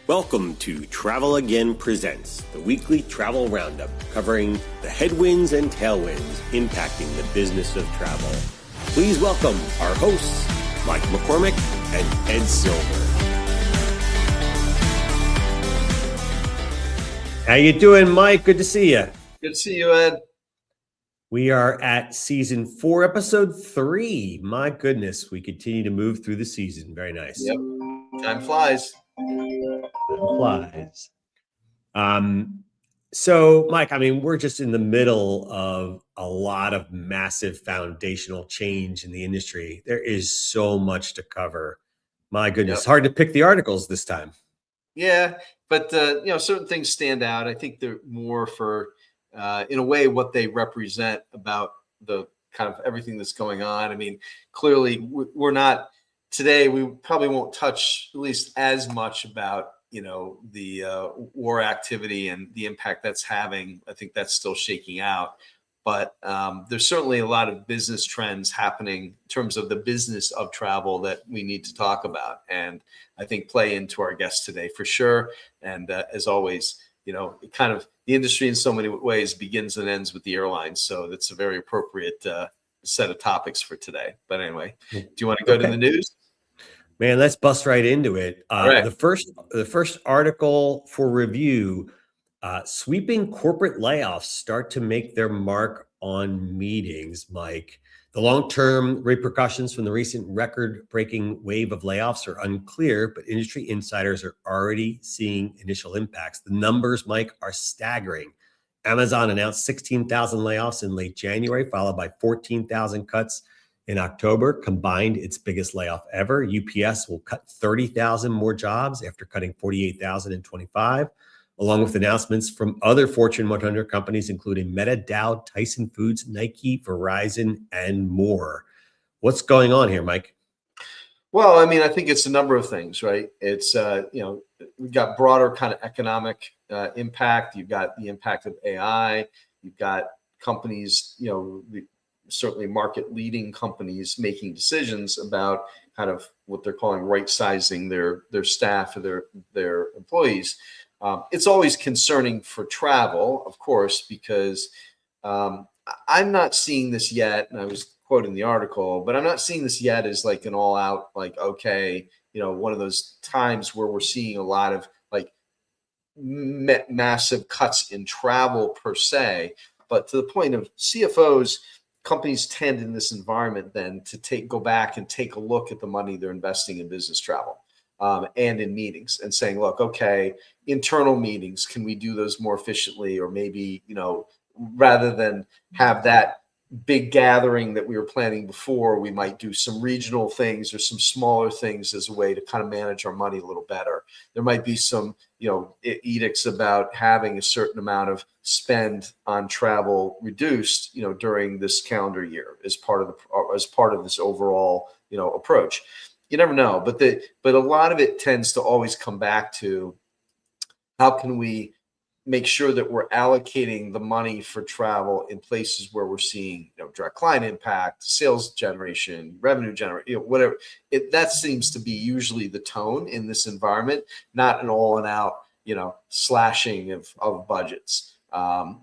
Welcome to Travel Again Presents, the weekly travel roundup covering the headwinds and tailwinds impacting the business of travel. Please welcome our hosts, Mike McCormick and Ed Silver. How you doing, Mike? Good to see you. Good to see you, Ed. We are at season 4, episode 3. My goodness, we continue to move through the season. Very nice. Yep. Time flies. So Mike, we're just in the middle of a lot of massive foundational change in the industry. There is so much to cover. My goodness, Hard to pick the articles this time. Yeah, but certain things stand out. I think they're more for, in a way, what they represent about the kind of everything that's going on. Clearly, we're not today. We probably won't touch at least as much about the war activity and the impact that's having. I think that's still shaking out. But there's certainly a lot of business trends happening in terms of the business of travel that we need to talk about, and I think play into our guest today for sure. And as always, kind of the industry in so many ways begins and ends with the airlines. So that's a very appropriate set of topics for today. But anyway, do you want to go to the news? Man, let's bust right into it. Right. The first article for review, sweeping corporate layoffs start to make their mark on meetings, Mike. The long-term repercussions from the recent record-breaking wave of layoffs are unclear, but industry insiders are already seeing initial impacts. The numbers, Mike, are staggering. Amazon announced 16,000 layoffs in late January, followed by 14,000 cuts in October, combined its biggest layoff ever. UPS will cut 30,000 more jobs after cutting 48,000 in 25, along with announcements from other Fortune 100 companies, including Meta, Dow, Tyson Foods, Nike, Verizon, and more. What's going on here, Mike? Well, I think it's a number of things, right? It's, we've got broader kind of economic impact. You've got the impact of AI. You've got companies, certainly market-leading companies making decisions about kind of what they're calling right-sizing their staff or their employees. It's always concerning for travel, of course, because I'm not seeing this yet, and I was quoting the article, but I'm not seeing this yet as like an all-out, like, okay, one of those times where we're seeing a lot of like massive cuts in travel per se. But to the point of CFOs, companies tend in this environment then to go back and take a look at the money they're investing in business travel and in meetings and saying, look, okay, internal meetings, can we do those more efficiently? Or maybe, rather than have that big gathering that we were planning before, we might do some regional things or some smaller things as a way to kind of manage our money a little better. There might be some, edicts about having a certain amount of spend on travel reduced, during this calendar year as part of this overall, approach. You never know, but a lot of it tends to always come back to how can we make sure that we're allocating the money for travel in places where we're seeing, direct client impact, sales generation, revenue generation, whatever. That seems to be usually the tone in this environment, not an all and out, slashing of budgets.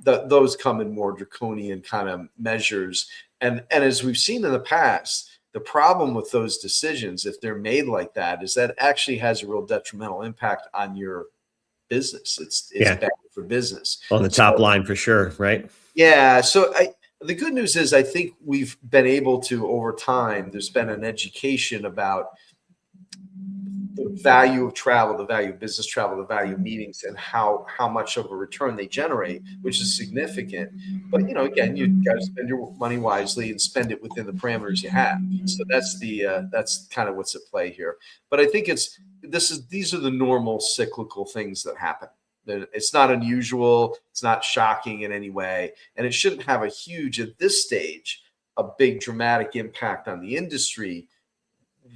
Those come in more draconian kind of measures. And as we've seen in the past, the problem with those decisions, if they're made like that, is that actually has a real detrimental impact on your business. It's bad for business. On the top line for sure, right? Yeah. So the good news is I think we've been able to, over time, there's been an education about the value of travel, the value of business travel, the value of meetings, and how much of a return they generate, which is significant. But again, you got to spend your money wisely and spend it within the parameters you have. So that's kind of what's at play here. But I think these are the normal cyclical things that happen. It's not unusual. It's not shocking in any way, and it shouldn't have a huge, at this stage, a big dramatic impact on the industry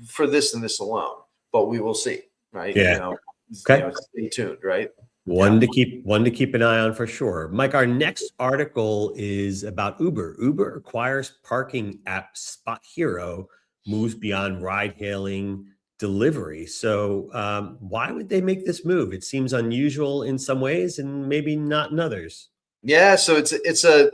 for this and this alone. But we will see, right? Yeah. Okay. Stay tuned, right? One to keep an eye on for sure. Mike, our next article is about Uber. Uber acquires parking app SpotHero, moves beyond ride hailing delivery. So why would they make this move? It seems unusual in some ways and maybe not in others. Yeah, so it's a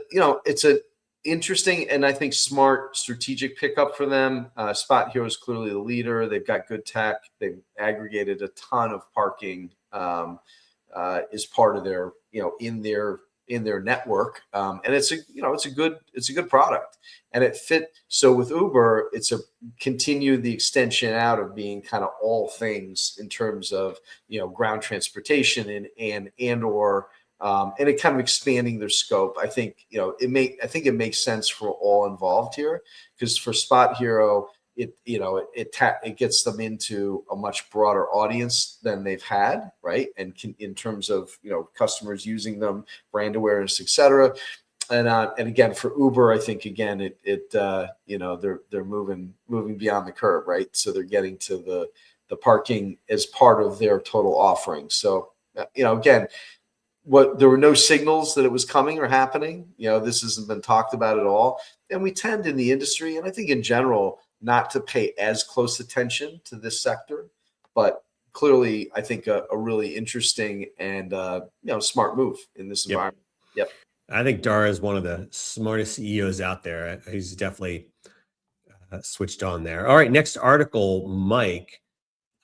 interesting and I think smart strategic pickup for them. SpotHero is clearly the leader. They've got good tech. They've aggregated a ton of parking as part of their in their network, and it's a good product, and it fit. So with Uber, it's a continue the extension out of being kind of all things in terms of ground transportation and or and it kind of expanding their scope. I think it makes sense for all involved here, because for SpotHero, it gets them into a much broader audience than they've had, right? And in terms of customers using them, brand awareness, etc. And again, for Uber, I think again they're moving beyond the curve, right? So they're getting to the parking as part of their total offering. So again, there were no signals that it was coming or happening. This hasn't been talked about at all. And we tend in the industry, and I think in general, not to pay as close attention to this sector. But clearly, I think a really interesting and smart move in this environment. Yep. I think Dara is one of the smartest CEOs out there. He's definitely switched on there. All right, next article, Mike.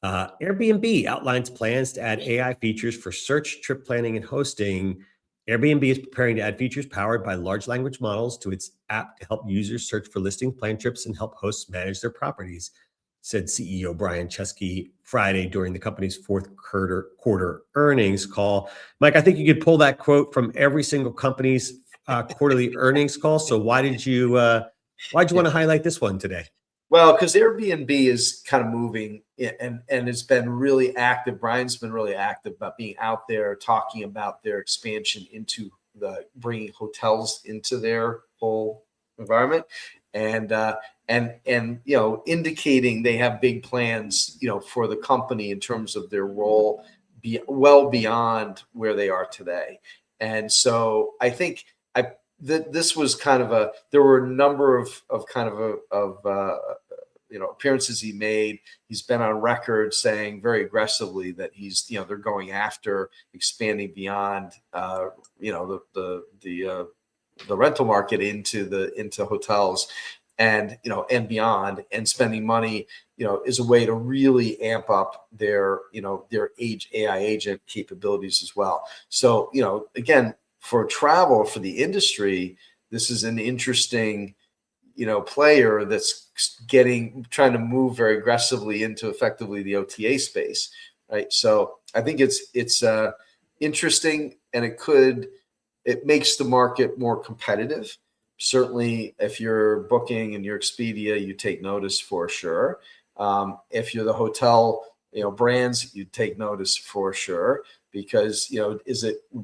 Airbnb outlines plans to add AI features for search, trip planning, and hosting. Airbnb is preparing to add features powered by large language models to its app to help users search for listing, plan trips, and help hosts manage their properties, said CEO Brian Chesky Friday during the company's fourth quarter earnings call. Mike, I think you could pull that quote from every single company's quarterly earnings call. So why'd you want to highlight this one today? Well, because Airbnb is kind of moving and it's been really active. Brian's been really active about being out there talking about their expansion into bringing hotels into their whole environment, and indicating they have big plans, for the company in terms of their role, well beyond where they are today. And so I think this was kind of there were a number of appearances he made. He's been on record saying very aggressively that they're going after expanding beyond the rental market into hotels and beyond, and spending money is a way to really amp up their AI agent capabilities as well. So again, for travel, for the industry, this is an interesting, player that's trying to move very aggressively into effectively the OTA space, right? So I think it's interesting, and it makes the market more competitive. Certainly, if you're booking and you're Expedia, you take notice for sure. If you're the hotel, brands, you take notice for sure, because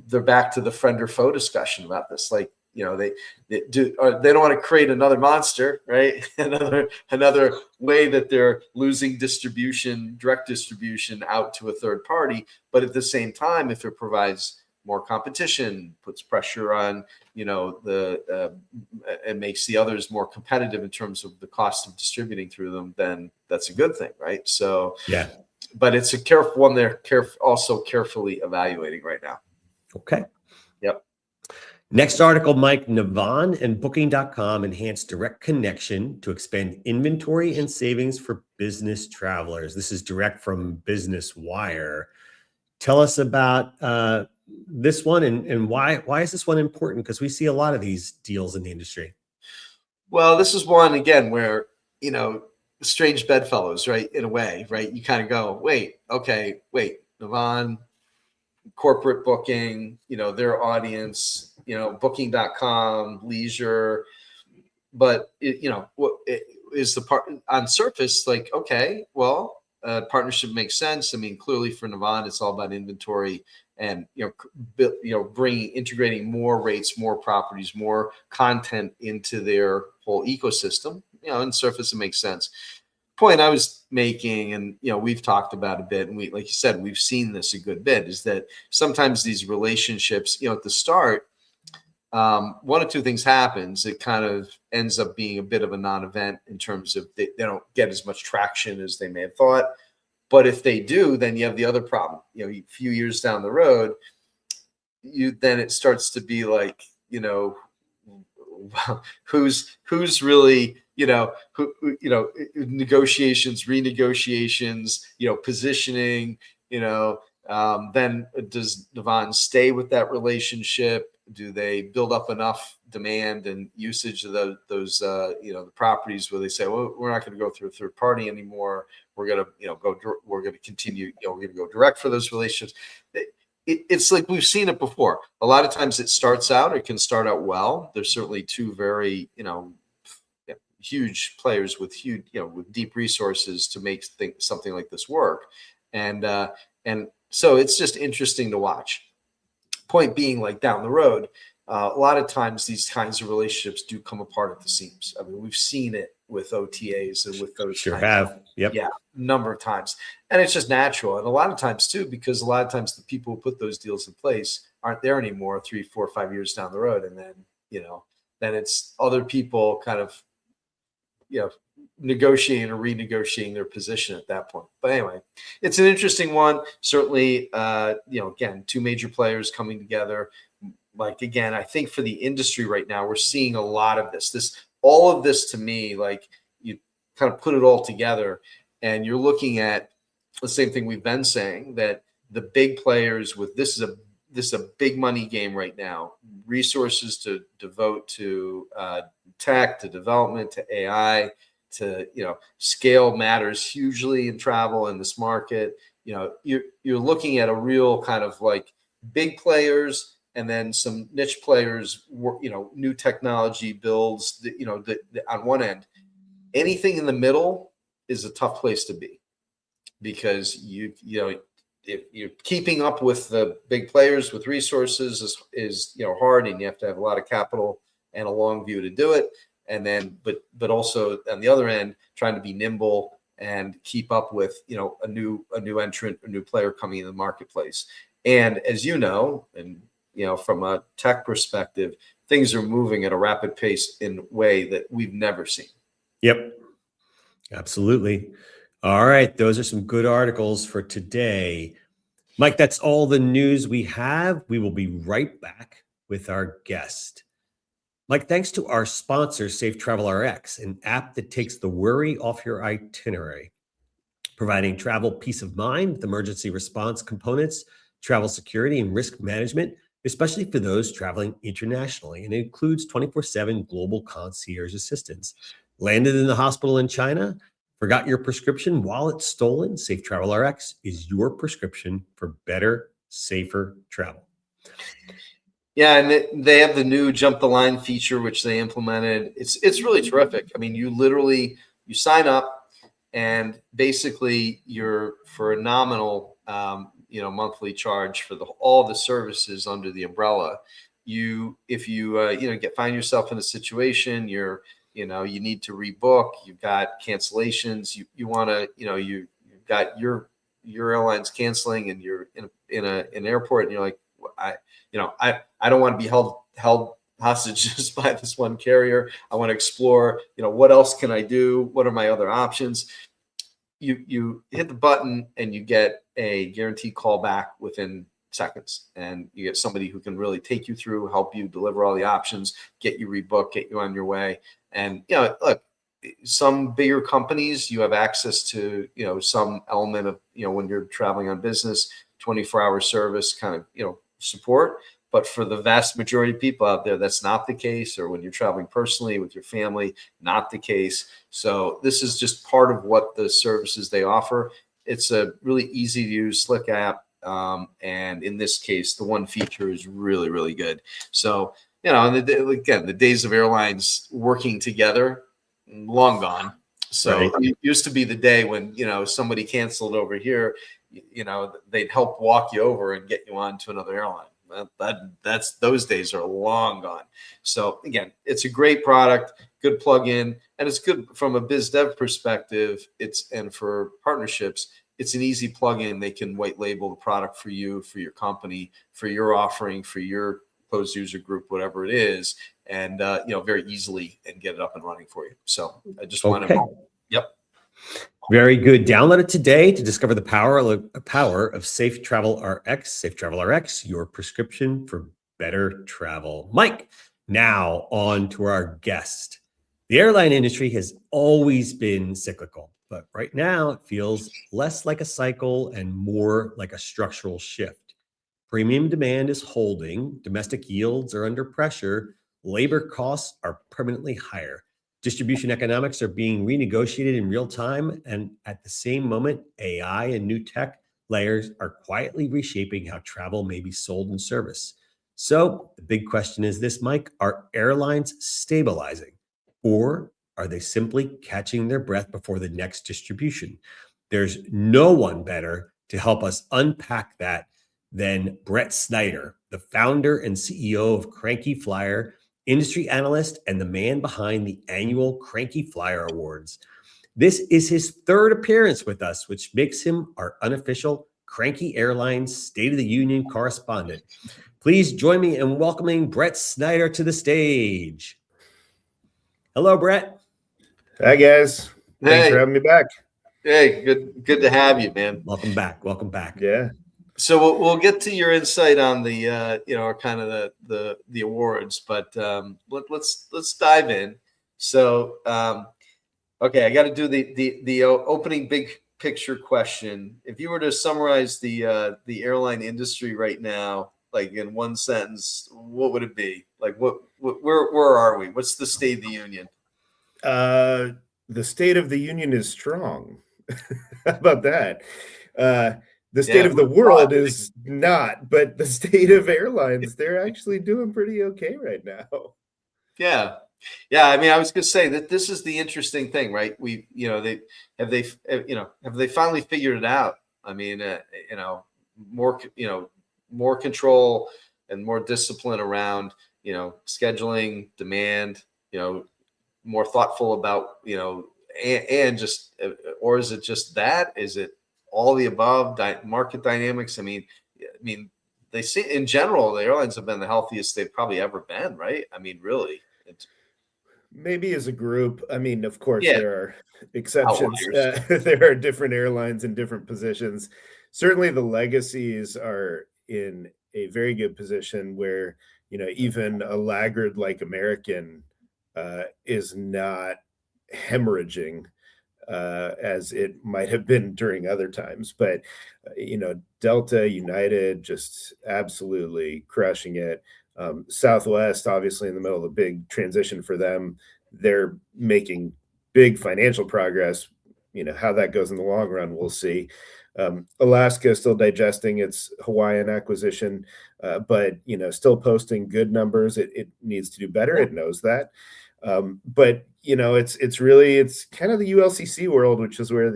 they're back to the friend or foe discussion about this. Like, they don't want to create another monster, right? another way that they're losing direct distribution out to a third party. But at the same time, if it provides more competition, puts pressure on, it makes the others more competitive in terms of the cost of distributing through them, then that's a good thing, right? So yeah. But it's a careful one they're also carefully evaluating right now. Okay. Yep. Next article, Mike. Navan and Booking.com enhance direct connection to expand inventory and savings for business travelers. This is direct from Business Wire. Tell us about this one and why is this one important? Because we see a lot of these deals in the industry. Well, this is one, again, where, strange bedfellows, right? In a way, right? You kind of go, wait, Navan, corporate booking, their audience, Booking.com, leisure. But, what is the part on surface, like, okay, well, partnership makes sense. I mean, clearly for Navan, it's all about inventory and, integrating more rates, more properties, more content into their whole ecosystem. On surface, it makes sense. Point I was making, and we've talked about a bit, and like you said, we've seen this a good bit, is that sometimes these relationships, at the start, one of two things happens. It kind of ends up being a bit of a non-event in terms of they don't get as much traction as they may have thought, But if they do, then you have the other problem. A few years down the road, then it starts to be like, who's really, negotiations, renegotiations, positioning, then does Navan stay with that relationship? Do they build up enough demand and usage of those the properties where they say, well, we're not going to go through a third party anymore. We're going to, we're going to continue, we're going to go direct for those relationships. It's like we've seen it before. A lot of times it starts out, it can start out well. There's certainly two very, huge players with huge, with deep resources to make something like this work. And so it's just interesting to watch. Point being, like down the road, a lot of times these kinds of relationships do come apart at the seams. I mean, we've seen it with OTAs and with those. Sure have. Yep. Yeah, a number of times. And it's just natural. And a lot of times too, because a lot of times the people who put those deals in place aren't there anymore 3, 4, 5 years down the road. And then, then it's other people kind of, negotiating or renegotiating their position at that point. But anyway, it's an interesting one. Certainly, again, two major players coming together. Like, again, I think for the industry right now, we're seeing a lot of all of this to me, like you kind of put it all together and you're looking at the same thing we've been saying, that the big players with this is a big money game right now. Resources to devote to tech, to development, to AI, to scale matters hugely in travel in this market. You're looking at a real kind of like big players and then some niche players. New technology builds. On one end, anything in the middle is a tough place to be, because if you're keeping up with the big players with resources is hard, and you have to have a lot of capital and a long view to do it. And then, but also on the other end, trying to be nimble and keep up with, a new entrant, a new player coming in the marketplace. And as and from a tech perspective, things are moving at a rapid pace in a way that we've never seen. Yep, absolutely. All right, those are some good articles for today. Mike, that's all the news we have. We will be right back with our guest. Mike, thanks to our sponsor, Safe Travel RX, an app that takes the worry off your itinerary, providing travel peace of mind with emergency response components, travel security, and risk management, especially for those traveling internationally. And it includes 24/7 global concierge assistance. Landed in the hospital in China? Forgot your prescription? Wallet stolen? Safe Travel RX is your prescription for better, safer travel. Yeah, and they have the new Jump the Line feature, which they implemented. It's really terrific. I mean, you sign up, and basically you're for a nominal, monthly charge for all the services under the umbrella. If you find yourself in a situation, you need to rebook, you've got cancellations, you want to, you've got your airline's canceling, and you're in an airport, and you're like, I don't want to be held hostage just by this one carrier. I want to explore, what else can I do? What are my other options? You hit the button and you get a guaranteed call back within seconds, and you get somebody who can really take you through, help you deliver all the options, get you rebooked, get you on your way. And, look, some bigger companies, you have access to, some element of, when you're traveling on business, 24-hour service kind of, support. But for the vast majority of people out there, that's not the case. Or when you're traveling personally with your family, not the case. So this is just part of what the services they offer. It's a really easy to use, slick app. And in this case, the one feature is really, really good. So, and again, the days of airlines working together, long gone. So right. It used to be the day when, somebody canceled over here, they'd help walk you over and get you on to another airline. That's those days are long gone. So again, it's a great product, good plug-in, and it's good from a biz dev perspective. And for partnerships, it's an easy plug-in. They can white label the product for you, for your company, for your offering, for your closed user group, whatever it is, and very easily, and get it up and running for you. So I just want to, yep. Very good. Download it today to discover the power of Safe Travel RX. Safe Travel RX, your prescription for better travel. Mike, now on to our guest. The airline industry has always been cyclical, but right now it feels less like a cycle and more like a structural shift. Premium demand is holding, domestic yields are under pressure, labor costs are permanently higher. Distribution economics are being renegotiated in real time, and at the same moment, AI and new tech layers are quietly reshaping how travel may be sold and serviced. So the big question is this, Mike, are airlines stabilizing, or are they simply catching their breath before the next distribution? There's no one better to help us unpack that than Brett Snyder, the founder and CEO of Cranky Flyer, industry analyst, and the man behind the annual Cranky Flyer Awards. This is his third appearance with us, which makes him our unofficial Cranky Airlines State of the Union correspondent. Please join me in welcoming Brett Snyder to the stage. Hello, Brett. Hi, guys. Thanks for having me back. Hey, good to have you, man. Welcome back. Welcome back. Yeah. So we'll get to your insight on the kind of the awards, but let's dive in. So okay, I got to do the opening big picture question. If you were to summarize the airline industry right now, like in one sentence, what would it be? Like where are we? What's the state of the union? The state of the union is strong. How about that? The state of the world is not, but the state of airlines, they're actually doing pretty okay right now. Yeah. I mean, I was going to say that this is the interesting thing, right? Have they finally figured it out? I mean, more control and more discipline around, scheduling, demand, more thoughtful about, and just, or is it just that? Is it all the above? Market dynamics? I mean, they say in general the airlines have been the healthiest they've probably ever been, right? I mean, really. Maybe as a group. I mean, of course, there are exceptions. Outliers. There are different airlines in different positions. Certainly, the legacies are in a very good position where even a laggard like American is not hemorrhaging as it might have been during other times. But, Delta, United, just absolutely crushing it. Southwest, obviously in the middle of a big transition for them. They're making big financial progress. How that goes in the long run, we'll see. Alaska is still digesting its Hawaiian acquisition, but, still posting good numbers. It needs to do better. It knows that. But it's kind of the ULCC world, which is where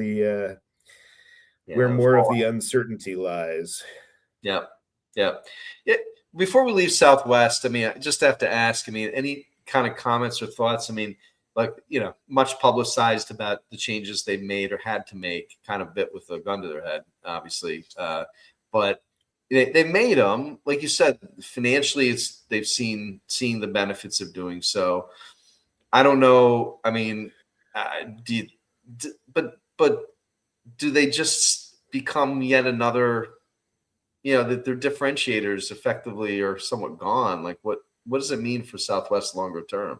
where more of the uncertainty lies. Yeah. Before we leave Southwest, I mean, I just have to ask, I mean, any kind of comments or thoughts? I mean, like, much publicized about the changes they made or had to make, kind of bit with a gun to their head, obviously. But they made them, like you said, financially, they've seen the benefits of doing so. I don't know. I mean, but do they just become yet another, that their differentiators effectively are somewhat gone? Like what does it mean for Southwest longer term?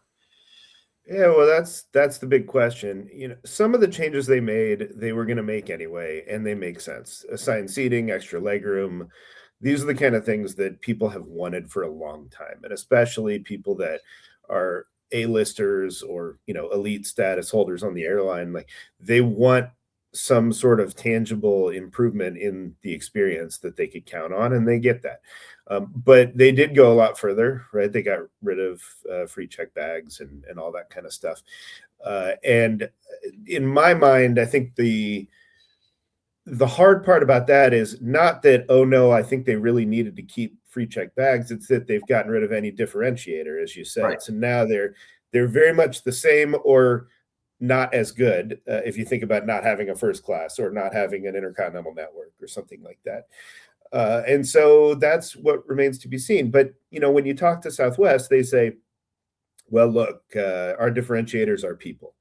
Yeah, well, that's the big question. Some of the changes they made, they were going to make anyway, and they make sense. Assigned seating, extra legroom. These are the kind of things that people have wanted for a long time, and especially people that are A-listers or, elite status holders on the airline. Like, they want some sort of tangible improvement in the experience that they could count on, and they get that. But they did go a lot further, right? They got rid of free check bags and all that kind of stuff. And in my mind, I think the hard part about that is not that, oh no, I think they really needed to keep free check bags. It's that they've gotten rid of any differentiator, as you said. Right. So now they're very much the same or not as good if you think about not having a first class or not having an intercontinental network or something like that. And so that's what remains to be seen. But, when you talk to Southwest, they say, well, look, our differentiators are people.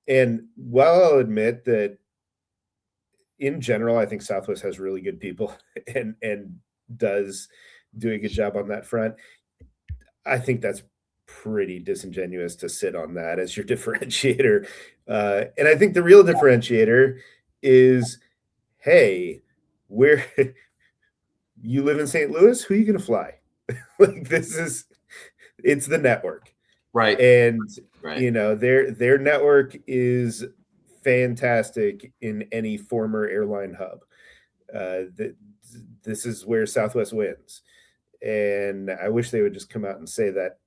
And while I'll admit that in general, I think Southwest has really good people and does do a good job on that front, I think that's pretty disingenuous to sit on that as your differentiator. And I think the real differentiator is, hey, where you live in St. Louis, who are you going to fly? Like it's the network. Right. And Right. you know, their network is fantastic in any former airline hub. This is where Southwest wins. And I wish they would just come out and say that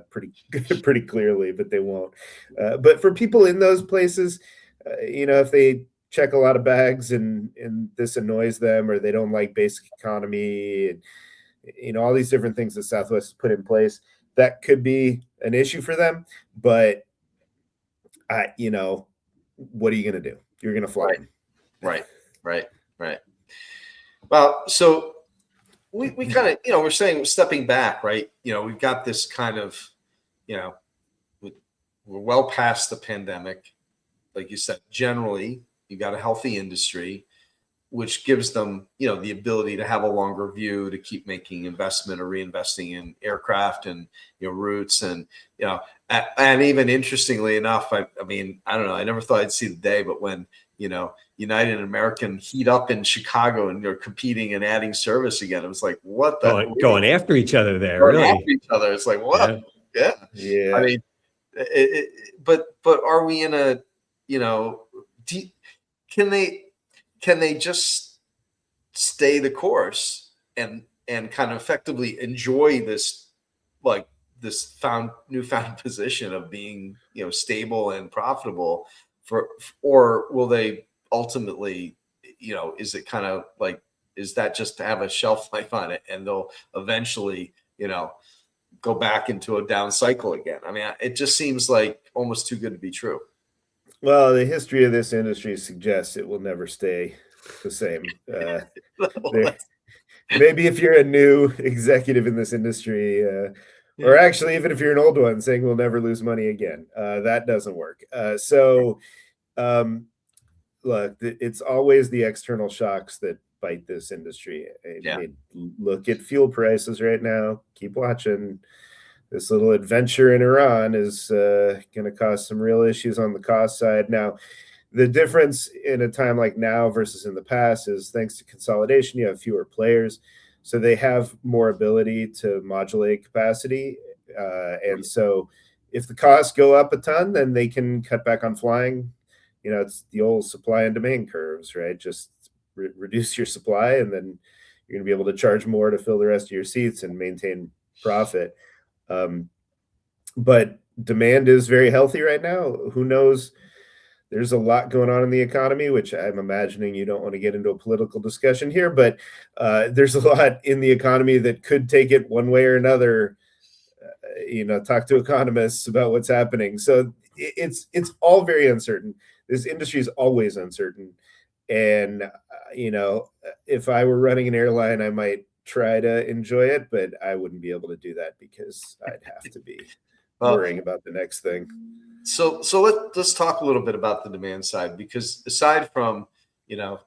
pretty clearly, but they won't. But for people in those places, you know, if they check a lot of bags and this annoys them, or they don't like basic economy, and you know, all these different things that Southwest has put in place, that could be an issue for them. But you know, what are you going to do? You're going to fly them. Right. Well, so we kind of, you know, we're saying stepping back, right? You know, we've got this kind of, you know, we're well past the pandemic. Like you said, generally, you got a healthy industry, which gives them, you know, the ability to have a longer view, to keep making investment or reinvesting in aircraft and, you know, routes. And, you know, and even interestingly enough, I mean, I don't know, I never thought I'd see the day, but when, you know, United and American heat up in Chicago and they're competing and adding service again, it was like, what the going after each other there, going really? after each other. It's like, what? Yeah. I mean, but are we in a, you know, can they just stay the course and kind of effectively enjoy this, like this newfound position of being, you know, stable and profitable or will they ultimately, you know, is it kind of like, is that just to have a shelf life on it and they'll eventually, you know, go back into a down cycle again? I mean, it just seems like almost too good to be true. Well, the history of this industry suggests it will never stay the same. Maybe if you're a new executive in this industry, or actually even if you're an old one saying we'll never lose money again, that doesn't work. Look, it's always the external shocks that bite this industry. I mean, look at fuel prices right now. Keep watching. This little adventure in Iran is going to cause some real issues on the cost side. Now, the difference in a time like now versus in the past is thanks to consolidation, you have fewer players. So they have more ability to modulate capacity. And so if the costs go up a ton, then they can cut back on flying. You know, it's the old supply and demand curves, right? Just reduce your supply and then you're going to be able to charge more to fill the rest of your seats and maintain profit. But demand is very healthy right now. Who knows? There's a lot going on in the economy, which I'm imagining you don't want to get into a political discussion here, but there's a lot in the economy that could take it one way or another. You know, talk to economists about what's happening. So it's all very uncertain. This industry is always uncertain. And, you know, if I were running an airline, I might try to enjoy it, but I wouldn't be able to do that because I'd have to be worrying about the next thing. So let's talk a little bit about the demand side, because aside from, you know,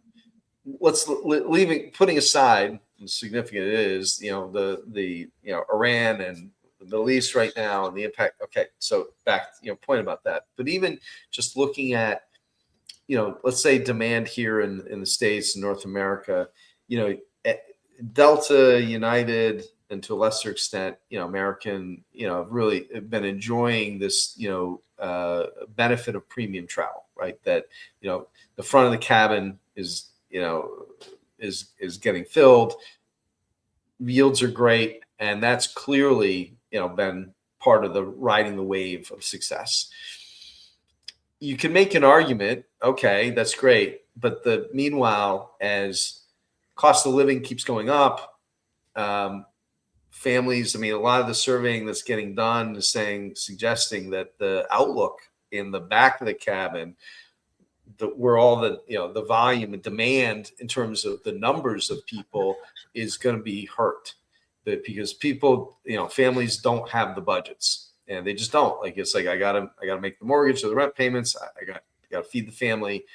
putting aside how significant it is, you know, the you know, Iran and the Middle East right now and the impact. Okay, so back, you know, point about that. But even just looking at, you know, let's say demand here in the States, in North America, you know, Delta, United, and to a lesser extent, you know, American, you know, have really been enjoying this, you know, benefit of premium travel, right? That, you know, the front of the cabin is, you know, is getting filled. Yields are great, and that's clearly, you know, been part of the riding the wave of success. You can make an argument, okay, that's great, but meanwhile, as cost of living keeps going up, families, I mean, a lot of the surveying that's getting done is suggesting that the outlook in the back of the cabin, where all the, you know, the volume and demand in terms of the numbers of people is going to be hurt, because people, you know, families don't have the budgets. and they just don't. Like, it's like, I gotta make the mortgage or the rent payments. I gotta feed the family.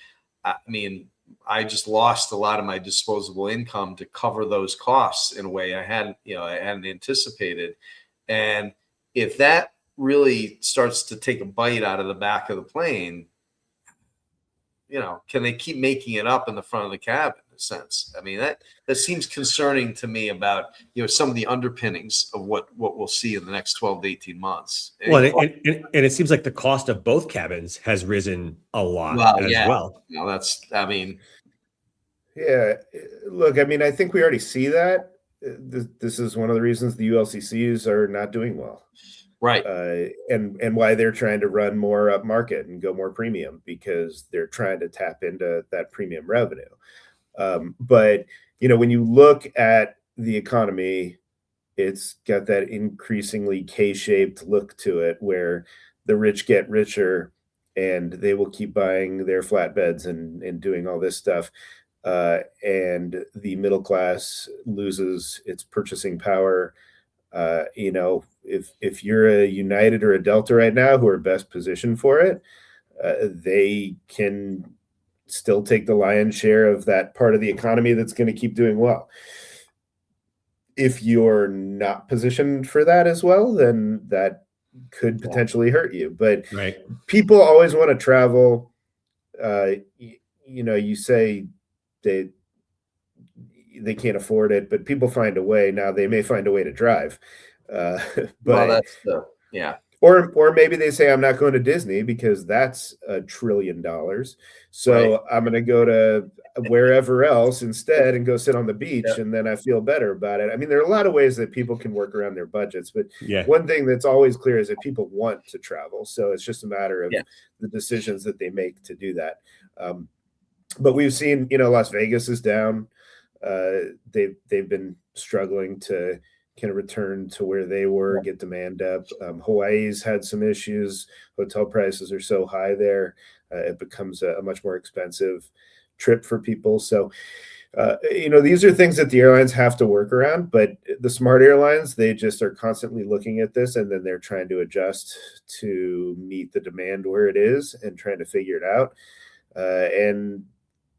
I mean, I just lost a lot of my disposable income to cover those costs in a way I hadn't anticipated. And if that really starts to take a bite out of the back of the plane, can they keep making it up in the front of the cabin, in a sense? I mean, that seems concerning to me about, some of the underpinnings of what we'll see in the next 12 to 18 months. Well, and it seems like the cost of both cabins has risen a lot as well. Yeah, look, I mean, I think we already see that. This is one of the reasons the ULCCs are not doing well. Right. And why they're trying to run more up market and go more premium, because they're trying to tap into that premium revenue. But, when you look at the economy, it's got that increasingly K-shaped look to it, where the rich get richer and they will keep buying their flatbeds and doing all this stuff. And the middle class loses its purchasing power. If you're a United or a Delta right now, who are best positioned for it, they can still take the lion's share of that part of the economy that's going to keep doing well. If you're not positioned for that as well, then that could potentially hurt you. But right. People always want to travel. You say they can't afford it, but people find a way. Now they may find a way to drive. But or maybe they say, I'm not going to Disney because that's $1 trillion. So right. I'm going to go to wherever else instead and go sit on the beach. Yep. And then I feel better about it. I mean, there are a lot of ways that people can work around their budgets, but one thing that's always clear is that people want to travel. So it's just a matter of the decisions that they make to do that. But we've seen, Las Vegas is down. They've been struggling to kind of return to where they were, get demand up. Hawaii's had some issues. Hotel prices are so high there. It becomes a much more expensive trip for people. So, these are things that the airlines have to work around, but the smart airlines, they just are constantly looking at this, and then they're trying to adjust to meet the demand where it is and trying to figure it out.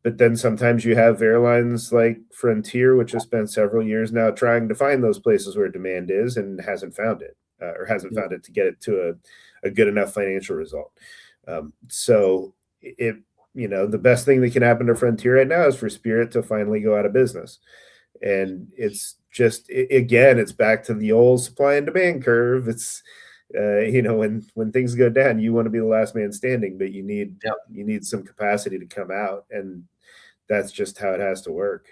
But then sometimes you have airlines like Frontier, which has spent several years now trying to find those places where demand is and hasn't found it, found it to get it to a good enough financial result. So the best thing that can happen to Frontier right now is for Spirit to finally go out of business. And it's just, it's back to the old supply and demand curve. It's, when things go down, you want to be the last man standing, but you need some capacity to come out, and that's just how it has to work.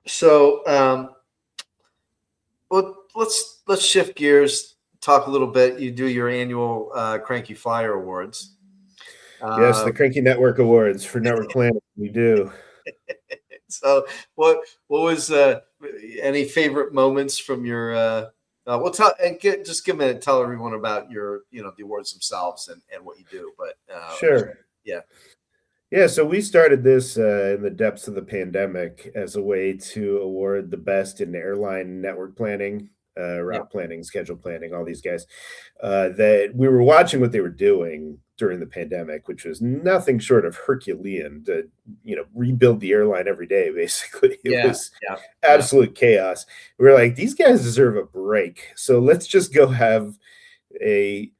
So, let's shift gears, talk a little bit. You do your annual Cranky Flyer Awards. Yes, the Cranky Network Awards for network planning. We do. So, what was any favorite moments from your? Just give a minute. Tell everyone about your, the awards themselves and what you do. But sure, yeah. So we started this in the depths of the pandemic as a way to award the best in airline network planning, route planning, schedule planning, all these guys. That we were watching what they were doing during the pandemic, which was nothing short of Herculean to, rebuild the airline every day. Basically, it was absolute chaos. We were like, these guys deserve a break. So let's just go have a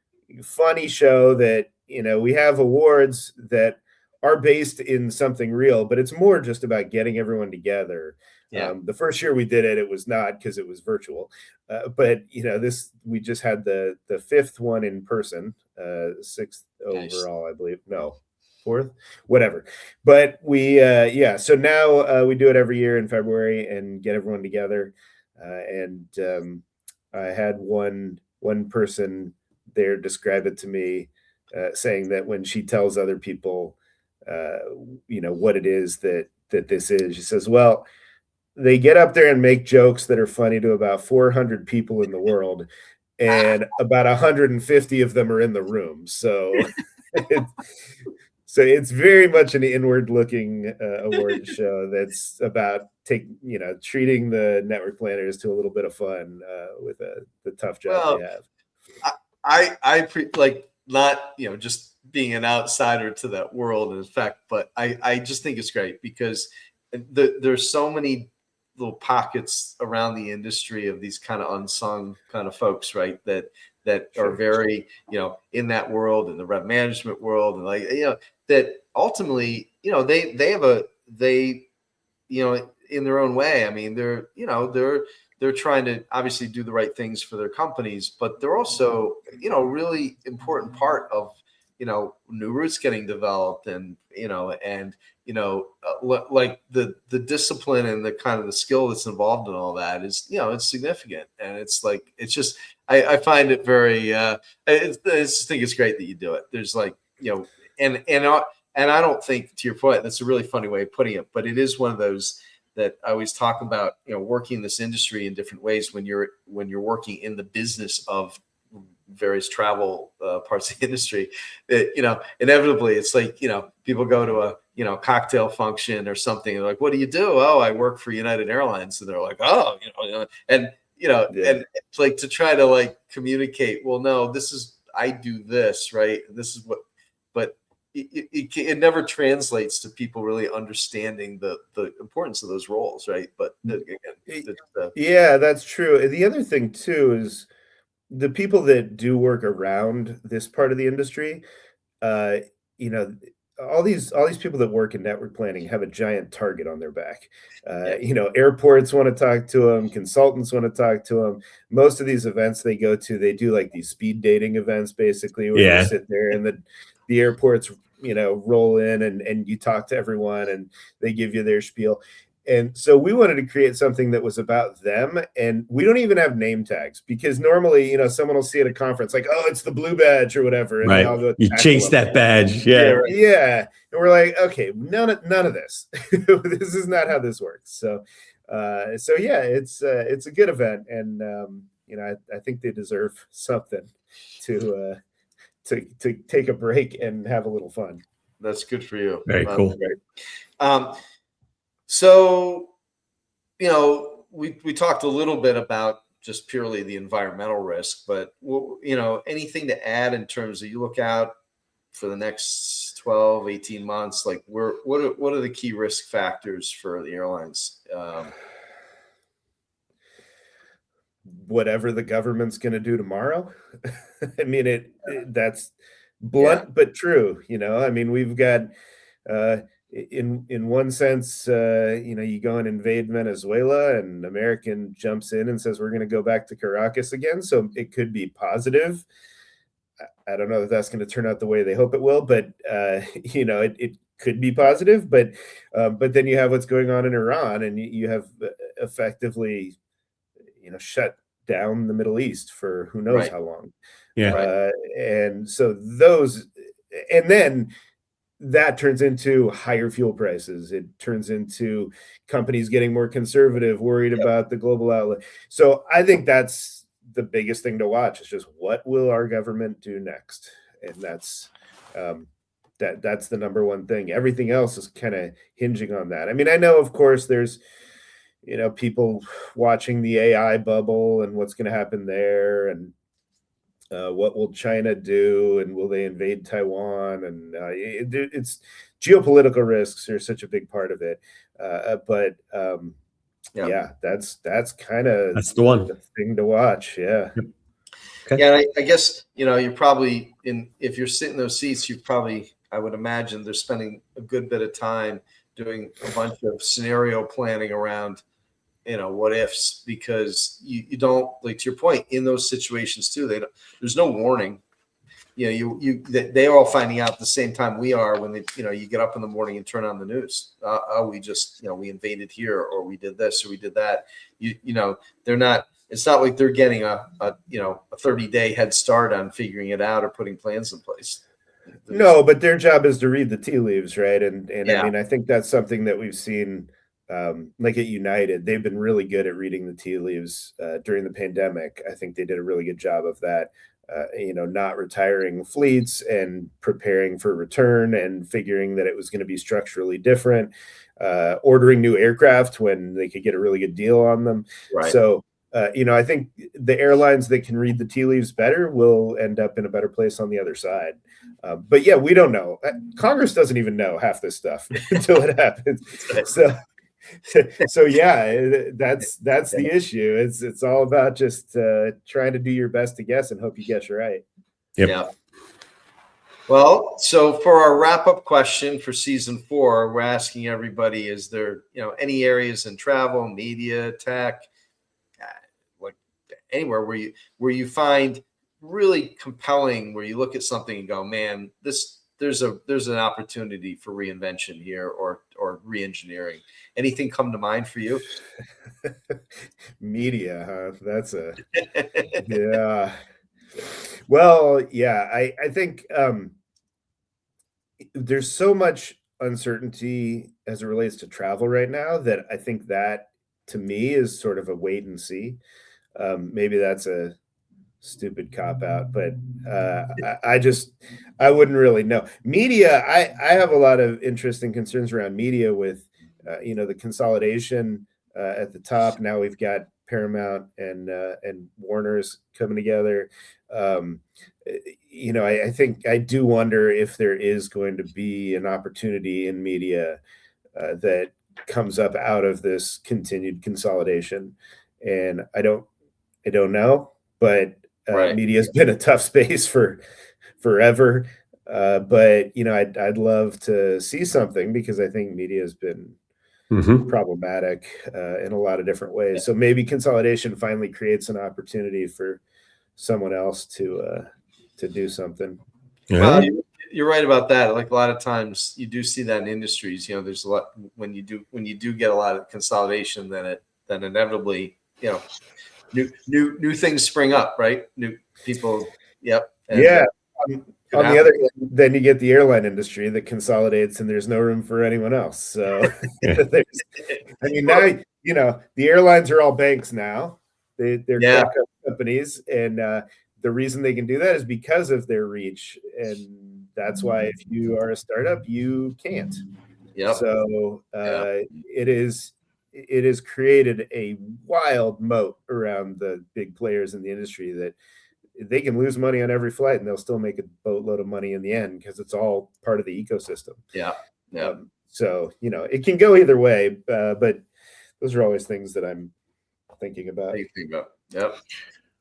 funny show that, we have awards that are based in something real, but it's more just about getting everyone together. The first year we did it, it was not, because it was virtual. But we just had the fifth one in person, sixth overall, I believe. No, fourth, whatever. But we, so now we do it every year in February and get everyone together. And I had one person there describe it to me, saying that when she tells other people, what it is that this is, she says, well, they get up there and make jokes that are funny to about 400 people in the world, and about 150 of them are in the room. So it's very much an inward-looking award show that's about treating the network planners to a little bit of fun with the tough job they have. like not, just being an outsider to that world in fact, but I just think it's great because there's so many little pockets around the industry of these kind of unsung kind of folks, right? That are very, in that world, in the rev management world, and like, that ultimately, they in their own way. I mean, they're trying to obviously do the right things for their companies, but they're also, really important part of, new routes getting developed and, like the discipline and the kind of the skill that's involved in all that is, it's significant. And it's like, it's just, I find it very, I just think it's great that you do it. There's like, and I don't think, to your point, that's a really funny way of putting it, but it is one of those that I always talk about, working this industry in different ways when you're working in the business of various travel parts of the industry. That, inevitably it's like, people go to a, cocktail function or something. They're like, what do you do? Oh, I work for United Airlines. And they're like, oh, and, and it's like to try to like communicate, well, no, I do this, right? This is what, but it never translates to people really understanding the importance of those roles, right? But again, yeah, that's true. The other thing too is the people that do work around this part of the industry, uh, you know, all these people that work in network planning have a giant target on their back. Airports want to talk to them, consultants want to talk to them. Most of these events they go to, they do like these speed dating events, basically, where you sit there and the airports, roll in and you talk to everyone and they give you their spiel. And so we wanted to create something that was about them. And we don't even have name tags because normally, someone will see at a conference like, oh, it's the blue badge or whatever. And right. they all go, you chase that badge. Yeah. Yeah. And we're like, okay, none of this. This is not how this works. So yeah, it's a good event. And, I think they deserve something to take a break and have a little fun. That's good for you. Very cool. So, we talked a little bit about just purely the environmental risk, but, anything to add in terms of you look out for the next 12, 18 months, like what are the key risk factors for the airlines? Whatever the government's going to do tomorrow. I mean, that's blunt, but true. I mean, we've got, in one sense, you go and invade Venezuela and American jumps in and says, we're going to go back to Caracas again. So it could be positive. I don't know if that's going to turn out the way they hope it will, but, it could be positive, but then you have what's going on in Iran and you have effectively, shut down the Middle East for who knows how long. Yeah. And so and then that turns into higher fuel prices. It turns into companies getting more conservative, worried about the global outlook. So I think that's the biggest thing to watch is just what will our government do next? And that's the number one thing. Everything else is kind of hinging on that. I mean, I know, of course, there's people watching the AI bubble and what's going to happen there, and what will China do, and will they invade Taiwan? And it's geopolitical risks are such a big part of it. But that's kind of that's the one thing to watch. Yeah. Okay. Yeah, I guess you're probably if you're sitting in those seats, I would imagine they're spending a good bit of time doing a bunch of scenario planning around what ifs, because you don't, like, to your point, in those situations too, there's no warning. They are all finding out at the same time we are when you get up in the morning and turn on the news. We just we invaded here, or we did this, or we did that. They're not. It's not like they're getting a 30-day head start on figuring it out or putting plans in place. No, but their job is to read the tea leaves, right? And I mean, I think that's something that we've seen. Like at United, they've been really good at reading the tea leaves during the pandemic. I think they did a really good job of that, not retiring fleets and preparing for return and figuring that it was going to be structurally different, ordering new aircraft when they could get a really good deal on them. Right. So I think the airlines that can read the tea leaves better will end up in a better place on the other side. But yeah, we don't know. Congress doesn't even know half this stuff until it happens. So yeah, that's the issue. It's all about just trying to do your best to guess and hope you guess right. Yep. Yeah. Well, so for our wrap-up question for season 4, we're asking everybody: is there, any areas in travel, media, tech, like anywhere where you find really compelling, where you look at something and go, man, there's an opportunity for reinvention here or re-engineering? Anything come to mind for you? Media, huh? That's yeah. Well, yeah, I think there's so much uncertainty as it relates to travel right now that I think that, to me, is sort of a wait and see. Maybe that's a stupid cop out, but I wouldn't really know. Media, I have a lot of interest and concerns around media with the consolidation at the top. Now we've got Paramount and Warner's coming together. I think I do wonder if there is going to be an opportunity in media that comes up out of this continued consolidation, and I don't know, but Right. media has been a tough space for forever. But I'd love to see something, because I think media has been problematic in a lot of different ways. So maybe consolidation finally creates an opportunity for someone else to do something. Well, you're right about that. Like, a lot of times you do see that in industries. There's a lot when you do get a lot of consolidation, then inevitably, new things spring up, right? New people. Yep. And, yeah. On the other hand, then you get the airline industry that consolidates, and there's no room for anyone else. So, now the airlines are all banks now. They're credit card companies, and the reason they can do that is because of their reach, and that's why if you are a startup, you can't. Yep. So it has created a wild moat around the big players in the industry that they can lose money on every flight and they'll still make a boatload of money in the end, because it's all part of the ecosystem. Yeah. So it can go either way, but those are always things that I'm thinking about. Yep.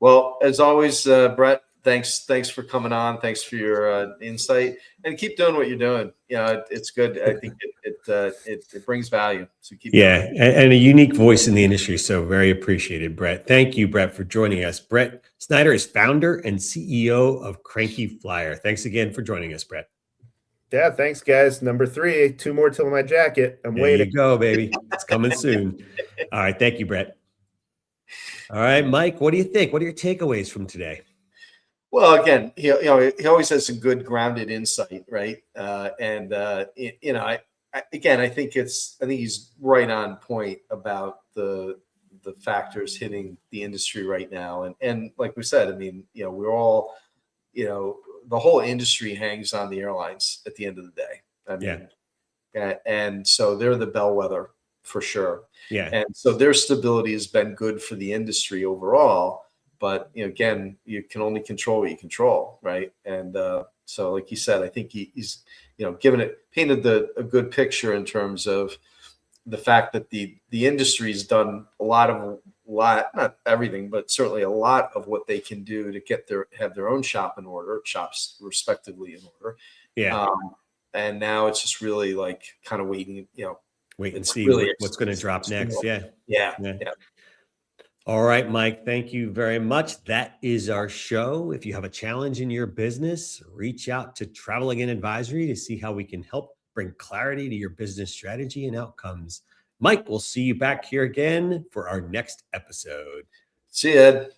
Well, as always, Brett, thanks for coming on. Thanks for your insight, and keep doing what you're doing. It's good. I think it brings value. So keep doing it. And a unique voice in the industry. So very appreciated, Brett. Thank you, Brett, for joining us. Brett Snyder is founder and CEO of Cranky Flyer. Thanks again for joining us, Brett. Yeah, thanks, guys. Number 3, 2 more till my jacket. I'm waiting. There you go, baby. It's coming soon. All right. Thank you, Brett. All right, Mike, what do you think? What are your takeaways from today? Well, again, he always has some good grounded insight, right? I think he's right on point about the factors hitting the industry right now, and like we said, we're all, the whole industry hangs on the airlines at the end of the day. And so they're the bellwether for sure. Yeah. And so their stability has been good for the industry overall. But again, you can only control what you control, right? And so, like you said, I think he's painted a good picture in terms of the fact that the industry's done a lot, not everything, but certainly a lot of what they can do to have their own shops respectively in order. Yeah. And now it's just really like kind of waiting, wait and see really what's going to drop next. Yeah. All right, Mike, thank you very much. That is our show. If you have a challenge in your business, reach out to Travel Again Advisory to see how we can help bring clarity to your business strategy and outcomes. Mike, we'll see you back here again for our next episode. See you, Ed.